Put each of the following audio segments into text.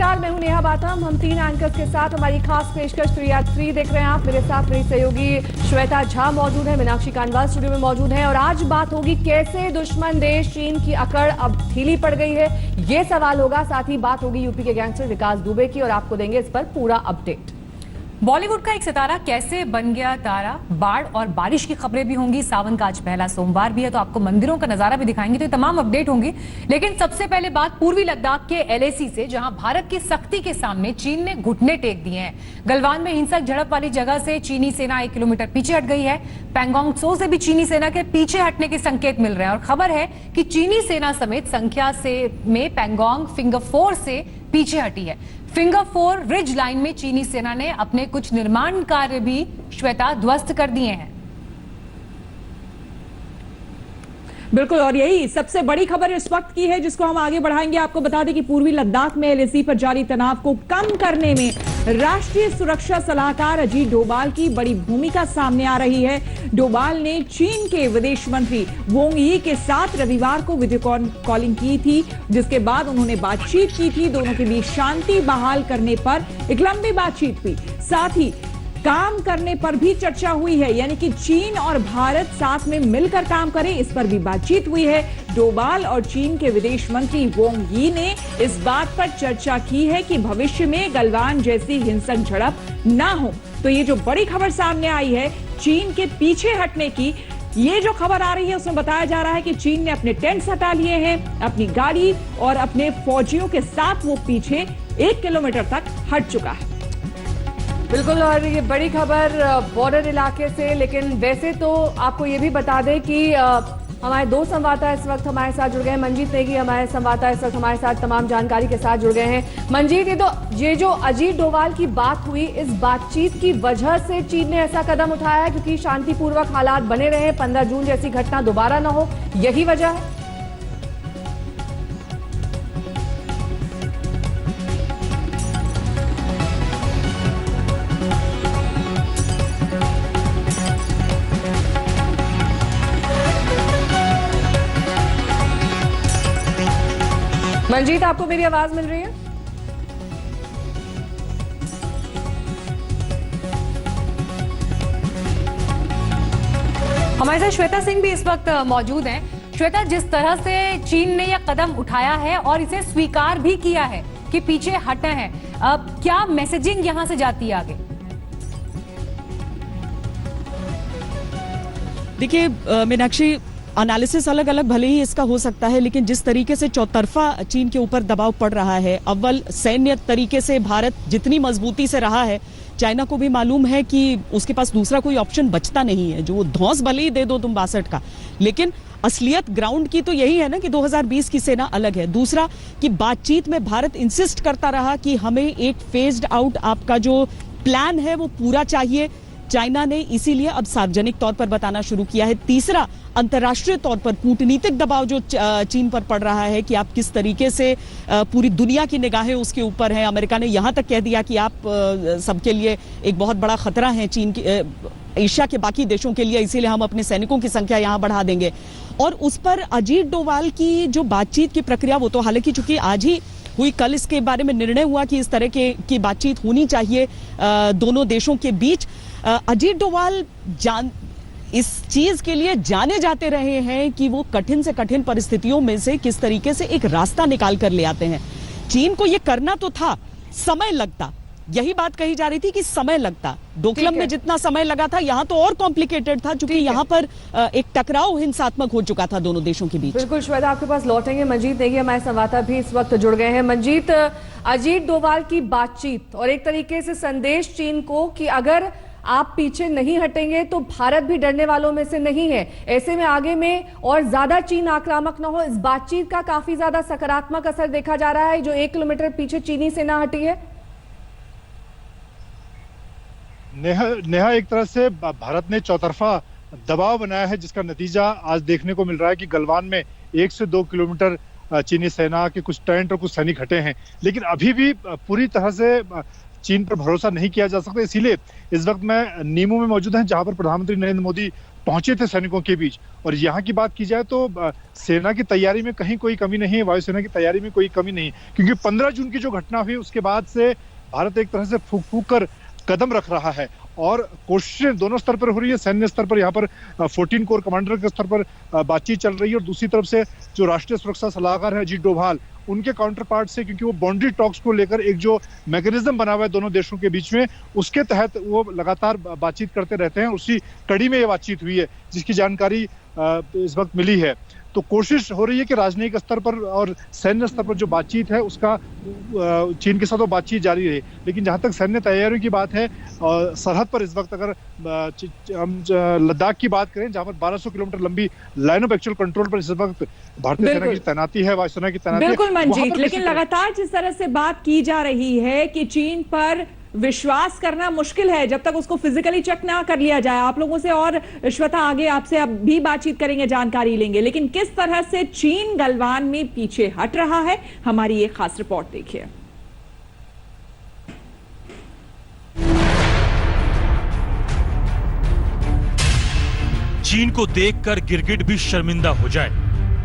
नमस्कार, मैं हूं नेहा बाथम। हम 3 एंकर्स के साथ हमारी खास पेशकश 3 देख रहे हैं आप। मेरे साथ मेरी सहयोगी श्वेता झा मौजूद है, मीनाक्षी कांडवाल स्टूडियो में मौजूद है और आज बात होगी कैसे दुश्मन देश चीन की अकड़ अब ढीली पड़ गई है, ये सवाल होगा। साथ ही बात होगी यूपी के गैंगस्टर विकास दुबे की और आपको देंगे इस पर पूरा अपडेट। बॉलीवुड का एक सितारा कैसे बन गया तारा, बाढ़ और बारिश की खबरें भी होंगी। सावन का आज पहला सोमवार भी है तो आपको मंदिरों का नजारा भी दिखाएंगे, तो ये तमाम अपडेट होंगी। लेकिन सबसे पहले बात पूर्वी लद्दाख के LAC से, जहां भारत की सख्ती के सामने चीन ने घुटने टेक दिए हैं। गलवान में हिंसक झड़प वाली जगह से चीनी सेना 1 किलोमीटर पीछे हट गई है। पैंगोंग त्सो से भी चीनी सेना के पीछे हटने के संकेत मिल रहे हैं और खबर है कि चीनी सेना समेत संख्या से में पैंगोंग फिंगर 4 से पीछे हटी है। फिंगर 4 रिज लाइन में चीनी सेना ने अपने कुछ निर्माण कार्य भी श्वेता ध्वस्त कर दिए हैं। बिल्कुल, और यही सबसे बड़ी खबर इस वक्त की है जिसको हम आगे बढ़ाएंगे। आपको बता दें कि पूर्वी लद्दाख में LAC पर जारी तनाव को कम करने में राष्ट्रीय सुरक्षा सलाहकार अजीत डोभाल की बड़ी भूमिका सामने आ रही है। डोभाल ने चीन के विदेश मंत्री वोंग यी के साथ रविवार को वीडियो कॉलिंग की थी, जिसके बाद उन्होंने बातचीत की थी। दोनों के बीच शांति बहाल करने पर एक लंबी बातचीत हुई। साथ ही काम करने पर भी चर्चा हुई है, यानी कि चीन और भारत साथ में मिलकर काम करें, इस पर भी बातचीत हुई है। डोभाल और चीन के विदेश मंत्री वोंग यी ने इस बात पर चर्चा की है कि भविष्य में गलवान जैसी हिंसक झड़प ना हो। तो ये जो बड़ी खबर सामने आई है चीन के पीछे हटने की, ये जो खबर आ रही है उसमें बताया जा रहा है कि चीन ने अपने टेंट्स हटा लिए हैं, अपनी गाड़ी और अपने फौजियों के साथ वो पीछे 1 किलोमीटर तक हट चुका है। बिल्कुल, और ये बड़ी खबर बॉर्डर इलाके से। लेकिन वैसे तो आपको ये भी बता दें कि हमारे 2 संवाददाता इस वक्त हमारे साथ जुड़ गए हैं। मंजीत नेगी हमारे संवाददाता इस वक्त हमारे साथ तमाम जानकारी के साथ जुड़ गए हैं। मंजीत, ये जो अजीत डोभाल की बात हुई, इस बातचीत की वजह से चीन ने ऐसा कदम उठाया है क्योंकि शांतिपूर्वक हालात बने रहे, 15 जून जैसी घटना दोबारा न हो, यही वजह है? मंजीत, आपको मेरी आवाज मिल रही है? हमारे साथ श्वेता सिंह भी इस वक्त मौजूद हैं। श्वेता, जिस तरह से चीन ने यह कदम उठाया है और इसे स्वीकार भी किया है कि पीछे हटे हैं, अब क्या मैसेजिंग यहां से जाती है आगे? देखिए मीनाक्षी, एनालिसिस अलग अलग भले ही इसका हो सकता है, लेकिन जिस तरीके से चौतरफा चीन के ऊपर दबाव पड़ रहा है, अव्वल सैन्य तरीके से भारत जितनी मजबूती से रहा है, चाइना को भी मालूम है कि उसके पास दूसरा कोई ऑप्शन बचता नहीं है। जो वो धौंस भले ही दे दो तुम 62 का, लेकिन असलियत ग्राउंड की तो यही है ना कि 2020 की सेना अलग है। दूसरा कि बातचीत में भारत इंसिस्ट करता रहा कि हमें एक फेज्ड आउट आपका जो प्लान है वो पूरा चाहिए। चाइना ने इसीलिए अब सार्वजनिक तौर पर बताना शुरू किया है। तीसरा, अंतर्राष्ट्रीय तौर पर कूटनीतिक दबाव जो चीन पर पड़ रहा है कि आप किस तरीके से पूरी दुनिया की निगाहें उसके ऊपर हैं। अमेरिका ने यहां तक कह दिया कि आप सबके लिए एक बहुत बड़ा खतरा है चीन की, एशिया के बाकी देशों के लिए, इसीलिए हम अपने सैनिकों की संख्या यहां बढ़ा देंगे। और उस पर अजीत डोभाल की जो बातचीत की प्रक्रिया, वो तो हालांकि चूंकि आज ही हुई, कल इसके बारे में निर्णय हुआ कि इस तरह की बातचीत होनी चाहिए दोनों देशों के बीच। अजीत डोभाल इस चीज के लिए जाने जाते रहे हैं कि वो कठिन से कठिन परिस्थितियों में से किस तरीके से एक रास्ता निकाल कर ले आते हैं। चीन को ये करना तो था, समय लगता, यही बात कही जा रही थी कि समय लगता। डोकलम में जितना समय लगा था, यहाँ तो और कॉम्प्लिकेटेड था क्योंकि यहाँ पर एक टकराव हिंसात्मक हो चुका था दोनों देशों के बीच। बिल्कुल श्वेता, आपके पास लौटेंगे। मंजीत नेगी हमारे संवाददाता भी इस वक्त जुड़ गए हैं। मंजीत, अजीत डोभाल की बातचीत और एक तरीके से संदेश चीन को कि अगर आप पीछे नहीं हटेंगे तो भारत भी डरने वालों में से नहीं है, ऐसे में आगे में और ज्यादा चीन आक्रामक न हो, इस बातचीत का काफी ज्यादा सकारात्मक असर देखा जा रहा है जो 1 किलोमीटर पीछे चीनी सेना हटी है। नेहा, एक तरह से भारत ने चौतरफा दबाव बनाया है जिसका नतीजा आज देखने को मिल रहा है कि गलवान में 1 से 2 किलोमीटर चीनी सेना के कुछ टेंट और कुछ सैनिक हटे हैं, लेकिन अभी भी पूरी तरह से चीन पर भरोसा नहीं किया जा सकता। इसीलिए इस वक्त मैं नीमू में मौजूद हैं जहां पर प्रधानमंत्री नरेंद्र मोदी पहुंचे थे सैनिकों के बीच। और यहाँ की बात की जाए तो सेना की तैयारी में कहीं कोई कमी नहीं है, वायुसेना की तैयारी में कोई कमी नहीं, क्योंकि 15 जून की जो घटना हुई उसके बाद से भारत एक तरह से फूक फूक कर कदम रख रहा है और कोशिशें दोनों स्तर पर हो रही है। सैन्य स्तर पर यहाँ पर 14 कोर कमांडर के स्तर पर बातचीत चल रही है और दूसरी तरफ से जो राष्ट्रीय सुरक्षा सलाहकार है अजीत डोभाल, उनके काउंटर पार्ट से, क्योंकि वो बाउंड्री टॉक्स को लेकर एक जो मैकेनिज्म बना हुआ है दोनों देशों के बीच में, उसके तहत वो लगातार बातचीत करते रहते हैं। उसी कड़ी में ये बातचीत हुई है जिसकी जानकारी इस वक्त मिली है। तो कोशिश हो रही है कि राजनयिक स्तर पर और सैन्य स्तर पर जो बातचीत है उसका चीन के साथ वो बातचीत जारी रहे। लेकिन जहां तक सैन्य तैयारियों की बात है, सरहद पर इस वक्त अगर हम लद्दाख की बात करें, जहां पर 1200 किलोमीटर लंबी लाइन ऑफ एक्चुअल कंट्रोल पर इस वक्त भारतीय सेना की तैनाती है, वायुसेना की तैनाती है। बिल्कुल मंजीत, लेकिन लगातार जिस तरह से बात की जा रही है कि चीन पर विश्वास करना मुश्किल है जब तक उसको फिजिकली चेक ना कर लिया जाए। आप लोगों से और श्वेता आगे आपसे अब भी बातचीत करेंगे, जानकारी लेंगे, लेकिन किस तरह से चीन गलवान में पीछे हट रहा है, हमारी ये खास रिपोर्ट देखिए। चीन को देखकर गिरगिट भी शर्मिंदा हो जाए,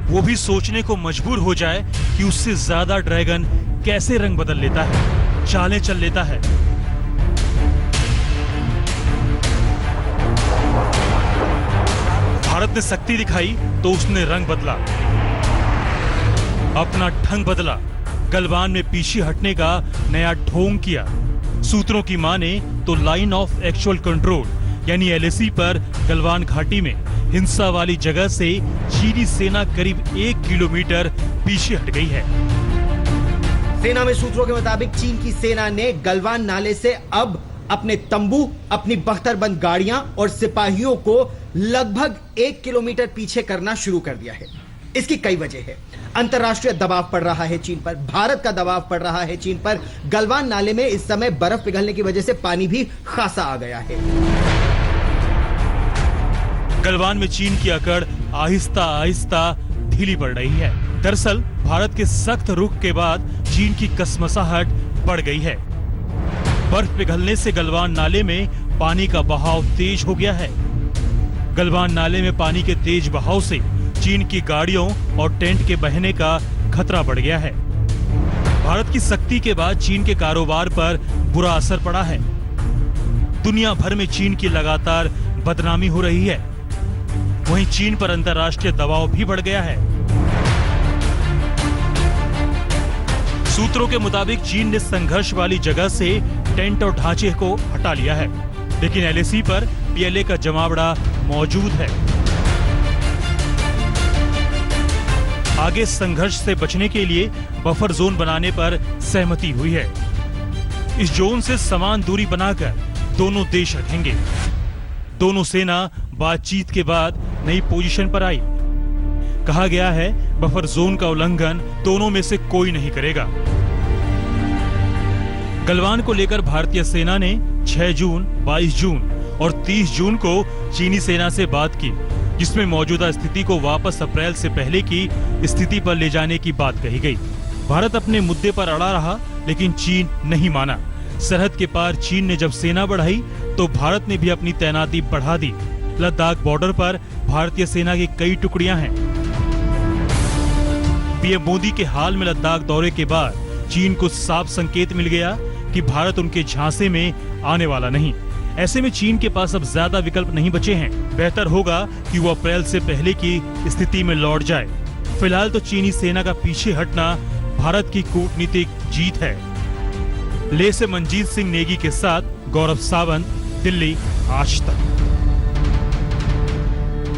वो भी सोचने को मजबूर हो जाए कि उससे ज्यादा ड्रैगन कैसे रंग बदल लेता है, चालें चल लेता है। भारत ने शक्ति दिखाई तो उसने रंग बदला, अपना ढंग बदला, गलवान में पीछे हटने का नया ढोंग किया। सूत्रों की माने तो लाइन ऑफ एक्चुअल कंट्रोल यानी LAC पर गलवान घाटी में हिंसा वाली जगह से चीनी सेना करीब 1 किलोमीटर पीछे हट गई है। सेना में सूत्रों के मुताबिक चीन की सेना ने गलवान नाले से अब अपने तंबू, अपनी बख्तरबंद गाड़ियां और सिपाहियों को लगभग 1 किलोमीटर पीछे करना शुरू कर दिया है। इसकी कई वजह है। अंतर्राष्ट्रीय दबाव पड़ रहा है चीन पर, भारत का दबाव पड़ रहा है चीन पर। गलवान नाले में इस समय बर्फ पिघलने की वजह से पानी भी खासा आ गया है। गलवान में चीन की अकड़ आहिस्ता आहिस्ता ढीली पड़ रही है। दरअसल भारत के सख्त रुख के बाद चीन की कसमसाहट बढ़ गई है। बर्फ पिघलने से गलवान नाले में पानी का बहाव तेज हो गया है। गलवान नाले में पानी के तेज बहाव से चीन की गाड़ियों और टेंट के बहने का खतरा बढ़ गया है। भारत की सख्ती के बाद चीन के कारोबार पर बुरा असर पड़ा है। दुनिया भर में चीन की लगातार बदनामी हो रही है। वहीं चीन पर अंतर्राष्ट्रीय दबाव भी बढ़ गया है। सूत्रों के मुताबिक चीन ने संघर्ष वाली जगह से टेंट और ढांचे को हटा लिया है, लेकिन LAC पर PLA का जमावड़ा मौजूद है। आगे संघर्ष से बचने के लिए बफर जोन बनाने पर सहमति हुई है। इस जोन से समान दूरी बनाकर दोनों देश रखेंगे। दोनों सेना बातचीत के बाद नई पोजीशन पर आई। कहा गया है बफर जोन का उल्लंघन दोनों में से कोई नहीं करेगा। गलवान को लेकर भारतीय सेना ने 6 जून, 22 जून और 30 जून को चीनी सेना से बात की, जिसमें मौजूदा स्थिति को वापस अप्रैल से पहले की स्थिति पर ले जाने की बात कही गई। भारत अपने मुद्दे पर अड़ा रहा, लेकिन चीन नहीं माना। सरहद के पार चीन ने जब सेना बढ़ाई तो भारत ने भी अपनी तैनाती बढ़ा दी। लद्दाख बॉर्डर पर भारतीय सेना की कई टुकड़ियां हैं। पीएम मोदी के हाल में लद्दाख दौरे के बाद चीन को साफ संकेत मिल गया कि भारत उनके झांसे में आने वाला नहीं। ऐसे में चीन के पास अब ज्यादा विकल्प नहीं बचे हैं। बेहतर होगा कि वो अप्रैल से पहले की स्थिति में लौट जाए। फिलहाल तो चीनी सेना का पीछे हटना भारत की कूटनीतिक जीत है। लेह से मनजीत सिंह नेगी के साथ गौरव सावंत, दिल्ली, आज तक।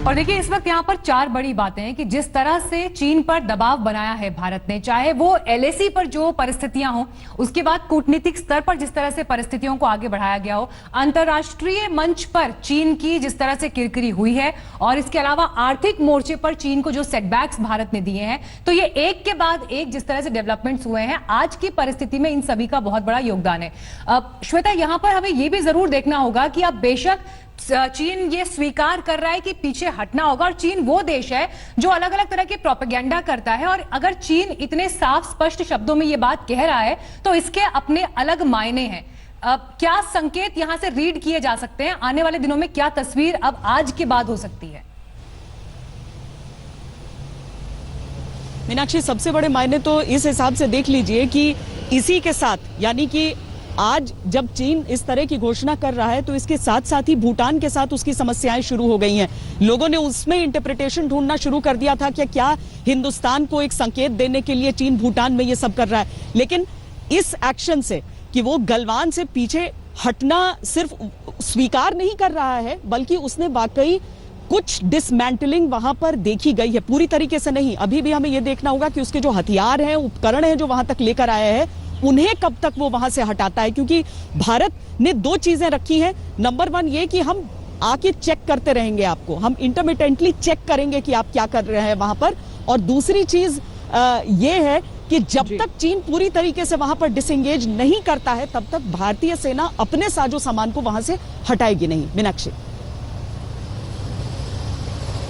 और देखिए इस वक्त यहाँ पर 4 बड़ी बातें हैं कि जिस तरह से चीन पर दबाव बनाया है भारत ने, चाहे वो LAC पर जो परिस्थितियां हो, उसके बाद कूटनीतिक स्तर पर जिस तरह से परिस्थितियों को आगे बढ़ाया गया हो, अंतर्राष्ट्रीय मंच पर चीन की जिस तरह से किरकिरी हुई है, और इसके अलावा आर्थिक मोर्चे पर चीन को जो सेटबैक्स भारत ने दिए हैं, तो ये एक के बाद एक जिस तरह से डेवलपमेंट्स हुए हैं, आज की परिस्थिति में इन सभी का बहुत बड़ा योगदान है। श्वेता, यहाँ पर हमें यह भी जरूर देखना होगा कि अब बेशक चीन ये स्वीकार कर रहा है कि पीछे हटना होगा, और चीन वो देश है जो अलग अलग तरह के प्रोपेगेंडा करता है, और अगर चीन इतने साफ स्पष्ट शब्दों में ये बात कह रहा है तो इसके अपने अलग मायने हैं। अब क्या संकेत यहां से रीड किए जा सकते हैं? आने वाले दिनों में क्या तस्वीर अब आज के बाद हो सकती है? मीनाक्षी, सबसे बड़े मायने तो इस हिसाब से देख लीजिए कि इसी के साथ, यानी कि आज जब चीन इस तरह की घोषणा कर रहा है तो इसके साथ साथ ही भूटान के साथ उसकी समस्याएं शुरू हो गई हैं। लोगों ने उसमें इंटरप्रिटेशन ढूंढना शुरू कर दिया था कि क्या हिंदुस्तान को एक संकेत देने के लिए चीन भूटान में ये सब कर रहा है। लेकिन इस एक्शन से कि वो गलवान से पीछे हटना सिर्फ स्वीकार नहीं कर रहा है, बल्कि उसने वाकई कुछ डिसमेंटलिंग वहां पर देखी गई है, पूरी तरीके से नहीं। अभी भी हमें यह देखना होगा कि उसके जो हथियार हैं, उपकरण हैं जो वहां तक लेकर आया है, उन्हें कब तक वो वहां से हटाता है। क्योंकि भारत ने दो चीजें रखी हैं। नंबर 1 ये कि हम आके चेक करते रहेंगे, आपको हम इंटरमिटेंटली चेक करेंगे कि आप क्या कर रहे हैं वहां पर। और दूसरी चीज ये है कि जब तक चीन पूरी तरीके से वहां पर डिसएंगेज नहीं करता है, तब तक भारतीय सेना अपने साजो सामान को वहां से हटाएगी नहीं। मीनाक्षी,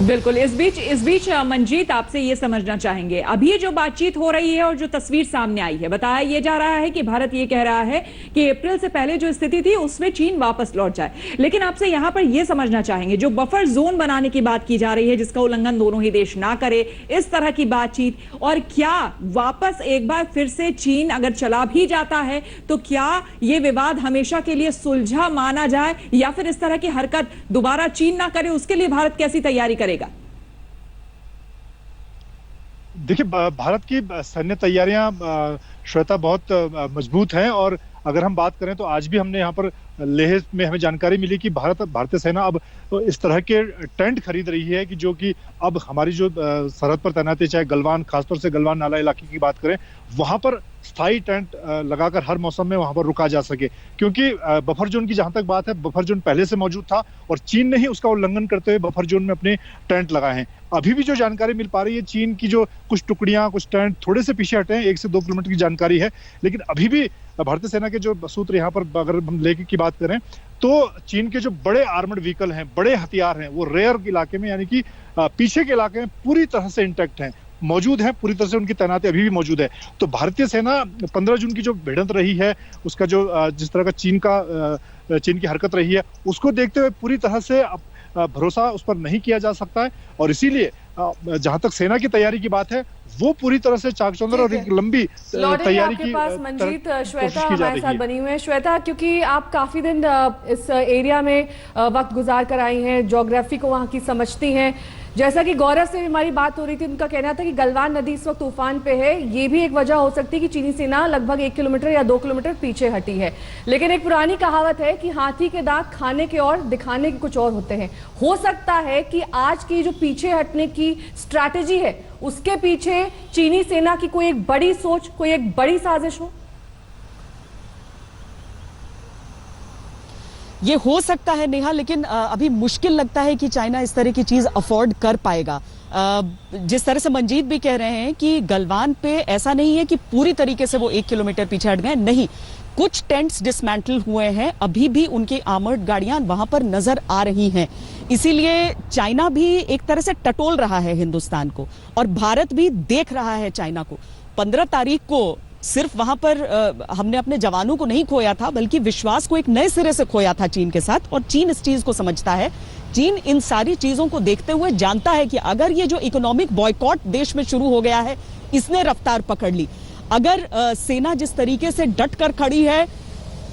बिल्कुल। इस बीच मंजीत, आपसे ये समझना चाहेंगे, अभी जो बातचीत हो रही है और जो तस्वीर सामने आई है, बताया ये जा रहा है कि भारत ये कह रहा है कि अप्रैल से पहले जो स्थिति थी उसमें चीन वापस लौट जाए। लेकिन आपसे यहां पर ये समझना चाहेंगे, जो बफर जोन बनाने की बात की जा रही है जिसका उल्लंघन दोनों ही देश ना करे, इस तरह की बातचीत, और क्या वापस एक बार फिर से चीन अगर चला भी जाता है तो क्या ये विवाद हमेशा के लिए सुलझा माना जाए, या फिर इस तरह की हरकत दोबारा चीन ना करे, उसके लिए भारत कैसी तैयारी करेगा? देखिए, भारत की सैन्य तैयारियां श्वेता बहुत मजबूत हैं। और अगर हम बात करें तो आज भी हमने यहाँ पर लेह में हमें जानकारी मिली कि भारतीय सेना अब इस तरह के टेंट खरीद रही है कि जो कि अब हमारी जो सरहद पर तैनाती, चाहे गलवान, खासतौर से गलवान नाला इलाके की बात करें, वहां पर स्थायी टेंट लगाकर हर मौसम में वहां पर रुका जा सके। क्योंकि बफर जोन की जहां तक बात है, बफर जोन पहले से मौजूद था और चीन ने ही उसका उल्लंघन करते हुए बफर जोन में अपने टेंट लगाए हैं। अभी भी जो जानकारी मिल पा रही है, चीन की जो कुछ टुकड़ियां, कुछ टेंट थोड़े से पीछे हटे हैं, 1 से 2 किलोमीटर की जानकारी है। लेकिन अभी भी भारतीय सेना के जो सूत्र यहाँ पर अगर हम लेह की बात करें तो चीन के जो बड़े आर्मर्ड व्हीकल हैं, बड़े हथियार हैं, वो रेयर इलाके में, यानी कि पीछे के इलाके में पूरी तरह से इंटैक्ट हैं, मौजूद है, पूरी तरह से उनकी तैनाती अभी भी मौजूद है। तो भारतीय सेना 15 जून की जो भिड़ंत रही है, उसका जो जिस तरह का चीन की हरकत रही है, उसको देखते हुए पूरी तरह से भरोसा उस पर नहीं किया जा सकता है। और इसीलिए जहां तक सेना की तैयारी की बात है, वो पूरी तरह से चाक-चौंध और एक लंबी तैयारी की पास मंजीत श्वेता हमारे साथ बनी हुई है। श्वेता, क्योंकि आप काफी दिन इस एरिया में वक्त गुजार कर आई हैं, ज्योग्राफी को वहां की समझती हैं, जैसा कि गौरव से हमारी बात हो रही थी, उनका कहना था कि गलवान नदी इस वक्त तूफान पे है। ये भी एक वजह हो सकती है कि चीनी सेना लगभग 1 किलोमीटर या 2 किलोमीटर पीछे हटी है। लेकिन एक पुरानी कहावत है कि हाथी के दांत खाने के और दिखाने के कुछ और होते हैं। हो सकता है कि आज की जो पीछे हटने की स्ट्रैटेजी है, उसके पीछे चीनी सेना की कोई एक बड़ी सोच, कोई एक बड़ी साजिश हो। ये हो सकता है नेहा, लेकिन अभी मुश्किल लगता है कि चाइना इस तरह की चीज अफोर्ड कर पाएगा। जिस तरह से मंजीत भी कह रहे हैं कि गलवान पे ऐसा नहीं है कि पूरी तरीके से वो 1 किलोमीटर पीछे हट गए, नहीं, कुछ टेंट्स डिसमेंटल हुए हैं, अभी भी उनकी आर्मर्ड गाड़ियां वहां पर नजर आ रही हैं। इसीलिए चाइना भी एक तरह से टटोल रहा है हिंदुस्तान को, और भारत भी देख रहा है चाइना को। 15 तारीख को सिर्फ वहां पर हमने अपने जवानों को नहीं खोया था, बल्कि विश्वास को एक नए सिरे से खोया था चीन के साथ, और चीन इस चीज को समझता है। चीन इन सारी चीजों को देखते हुए जानता है कि अगर ये जो इकोनॉमिक बॉयकॉट देश में शुरू हो गया है, इसने रफ्तार पकड़ ली, अगर सेना जिस तरीके से डट कर खड़ी है,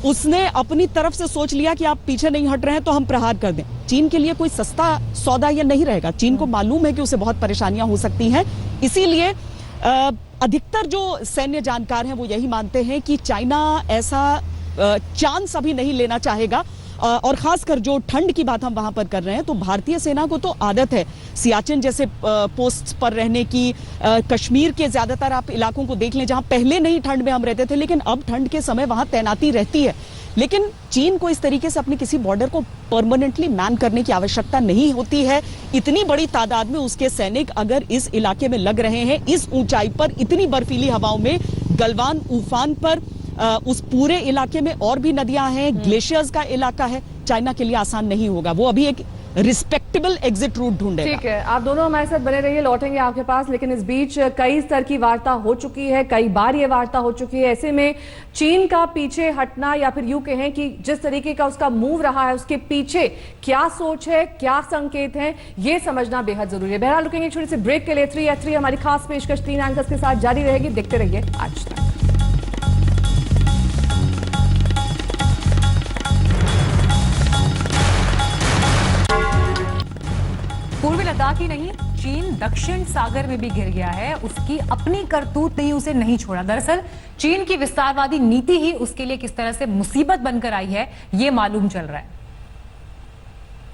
उसने अपनी तरफ से सोच लिया कि आप पीछे नहीं हट रहे हैं तो हम प्रहार कर दें, चीन के लिए कोई सस्ता सौदा यह नहीं रहेगा। चीन को मालूम है कि उसे बहुत परेशानियां हो सकती हैं। इसीलिए अधिकतर जो सैन्य जानकार हैं वो यही मानते हैं कि चाइना ऐसा चांस अभी नहीं लेना चाहेगा। और खासकर जो ठंड की बात हम वहां पर कर रहे हैं, तो भारतीय सेना को तो आदत है सियाचिन जैसे पोस्ट पर रहने की। कश्मीर के ज्यादातर आप इलाकों को देख लें, जहां पहले नहीं ठंड में हम रहते थे, लेकिन अब ठंड के समय वहां तैनाती रहती है। लेकिन चीन को इस तरीके से अपने किसी बॉर्डर को परमानेंटली मैन करने की आवश्यकता नहीं होती है। इतनी बड़ी तादाद में उसके सैनिक अगर इस इलाके में लग रहे हैं, इस ऊंचाई पर, इतनी बर्फीली हवाओं में, गलवान उफान पर, उस पूरे इलाके में और भी नदियां हैं, ग्लेशियर्स का इलाका है, चाइना के लिए आसान नहीं होगा। वो अभी एक रिस्पेक्टेबल एग्जिट रूट ढूंढेगा। ठीक है, आप दोनों हमारे साथ बने रहिए, लौटेंगे आपके पास। लेकिन इस बीच कई स्तर की वार्ता हो चुकी है, कई बार ये वार्ता हो चुकी है। ऐसे में चीन का पीछे हटना, या फिर यूं कहें कि जिस तरीके का उसका मूव रहा है, उसके पीछे क्या सोच है, क्या संकेत है, ये समझना बेहद जरूरी है। बहरहाल रुकेंगे छोटे से ब्रेक के लिए। 3x3 हमारी खास पेशकश 3 एंकर्स के साथ जारी रहेगी। देखते रहिए आज तक। पूर्वी लद्दाख ही नहीं, चीन दक्षिण सागर में भी घिर गया है। उसकी अपनी करतूत ने उसे नहीं छोड़ा। दरअसल चीन की विस्तारवादी नीति ही उसके लिए किस तरह से मुसीबत बनकर आई है, ये मालूम चल रहा है।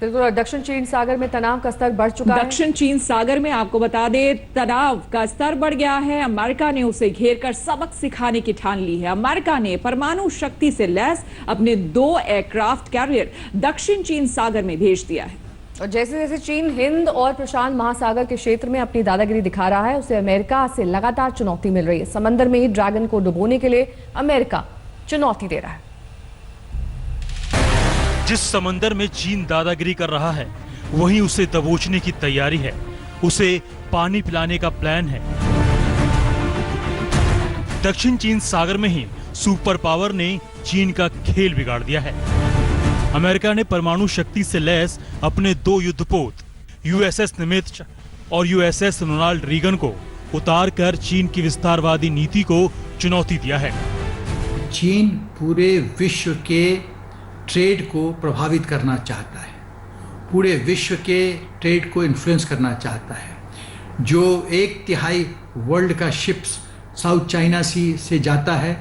बिल्कुल, दक्षिण चीन सागर में तनाव का स्तर बढ़ चुका है। दक्षिण चीन सागर में आपको बता दें, तनाव का स्तर बढ़ गया है। अमेरिका ने उसे घेरकर सबक सिखाने की ठान ली है। अमेरिका ने परमाणु शक्ति से लैस अपने 2 एयरक्राफ्ट कैरियर दक्षिण चीन सागर में भेज दिया है। और जैसे जैसे चीन हिंद और प्रशांत महासागर के क्षेत्र में अपनी दादागिरी दिखा रहा है, उसे अमेरिका से लगातार चुनौती मिल रही है। समंदर में ही ड्रैगन को डुबोने के लिए अमेरिका चुनौती दे रहा है। जिस समंदर में चीन दादागिरी कर रहा है, वहीं उसे दबोचने की तैयारी है, उसे पानी पिलाने का प्लान है। दक्षिण चीन सागर में ही सुपर पावर ने चीन का खेल बिगाड़ दिया है। अमेरिका ने परमाणु शक्ति से लैस अपने 2 युद्धपोत यूएसएस निमित्ज और यूएसएस रोनाल्ड रीगन को उतारकर चीन की विस्तारवादी नीति को चुनौती दिया है। चीन पूरे विश्व के ट्रेड को प्रभावित करना चाहता है, पूरे विश्व के ट्रेड को इन्फ्लुएंस करना चाहता है। जो 1/3 वर्ल्ड का शिप्स साउथ चाइना सी से जाता है,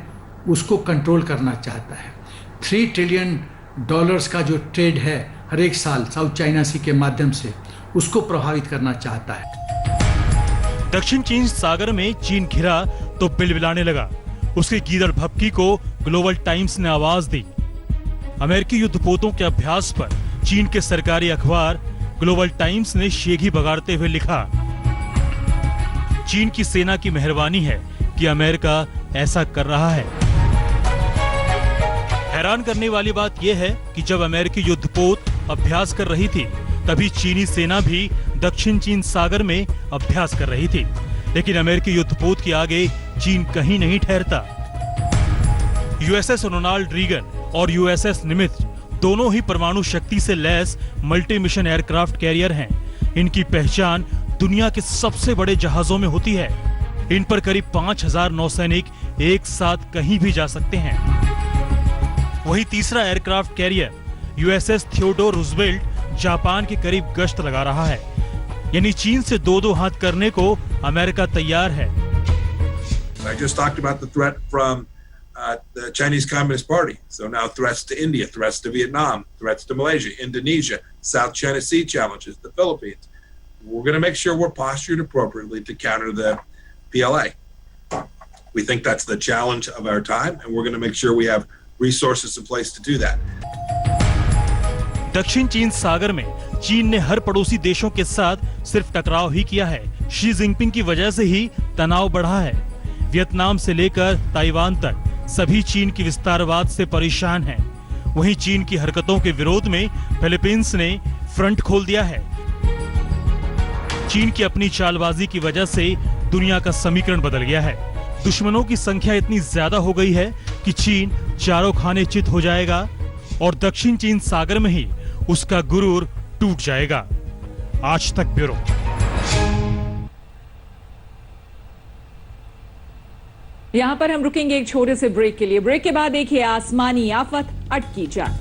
उसको कंट्रोल करना चाहता है। $3 ट्रिलियन का जो ट्रेड है हर एक साल साउथ चाइना सी के माध्यम से, उसको प्रभावित करना चाहता है। दक्षिण चीन सागर में चीन घिरा तो बिलबिलाने लगा। उसके गीदड़ भभकी को ग्लोबल टाइम्स ने आवाज दी। अमेरिकी युद्धपोतों के अभ्यास पर चीन के सरकारी अखबार ग्लोबल टाइम्स ने शेखी बगाड़ते हुए लिखा, चीन की सेना की मेहरबानी है कि अमेरिका ऐसा कर रहा है। हैरान करने वाली बात यह है कि जब अमेरिकी युद्धपोत अभ्यास कर रही थी, तभी चीनी सेना भी दक्षिण चीन सागर में अभ्यास कर रही थी। लेकिन अमेरिकी युद्धपोत के आगे चीन कहीं नहीं ठहरता। यूएसएस रोनाल्ड रीगन और यूएसएस निमित्ज दोनों ही परमाणु शक्ति से lace multi mission aircraft carrier हैं। इनकी पहचान दुनिया के सबसे बड़े जहाजों में होती है। इन पर करीब 5000 नौसैनिक एक साथ कहीं भी जा सकते हैं। वही तीसरा aircraft carrier USS Theodore Roosevelt Japan के करीब गश्त लगा रहा है। यानी चीन से 2-2 हाथ करने को अमेरिका तैयार है। I just talked about the threat from the Chinese Communist Party. So now threats to India, threats to Vietnam, threats to Malaysia, Indonesia, South China Sea challenges, the Philippines. We're going to make sure we're postured appropriately to counter the PLA. We think that's the challenge of our time, and we're going to make sure we have resources in place to do that. दक्षिण चीन सागर में चीन ने हर पड़ोसी देशों के साथ सिर्फ टकराव ही किया है। शी जिनपिंग की वजह से ही तनाव बढ़ा है। वियतनाम से लेकर ताइवान तक सभी चीन की विस्तारवाद से परेशान हैं। वहीं चीन की हरकतों के विरोध में फिलीपींस ने फ्रंट खोल दिया है। चीन की अपनी चालबाजी की वजह से दुनिया का समीकरण बदल गया है। दुश्मनों की संख्या इतनी ज्यादा हो गई है कि चीन चारों खाने चित हो जाएगा और दक्षिण चीन सागर में ही उसका गुरूर टूट जाएगा। आज तक ब्यूरो। यहां पर हम रुकेंगे एक छोटे से ब्रेक के लिए। ब्रेक के बाद देखिए आसमानी आफत अटकी जान।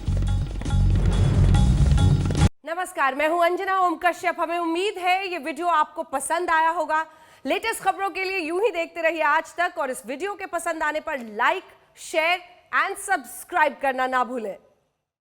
नमस्कार, मैं हूं अंजना ओम कश्यप। हमें उम्मीद है ये वीडियो आपको पसंद आया होगा। लेटेस्ट खबरों के लिए यूं ही देखते रहिए आज तक, और इस वीडियो के पसंद आने पर लाइक, शेयर एंड सब्सक्राइब करना ना भूलें।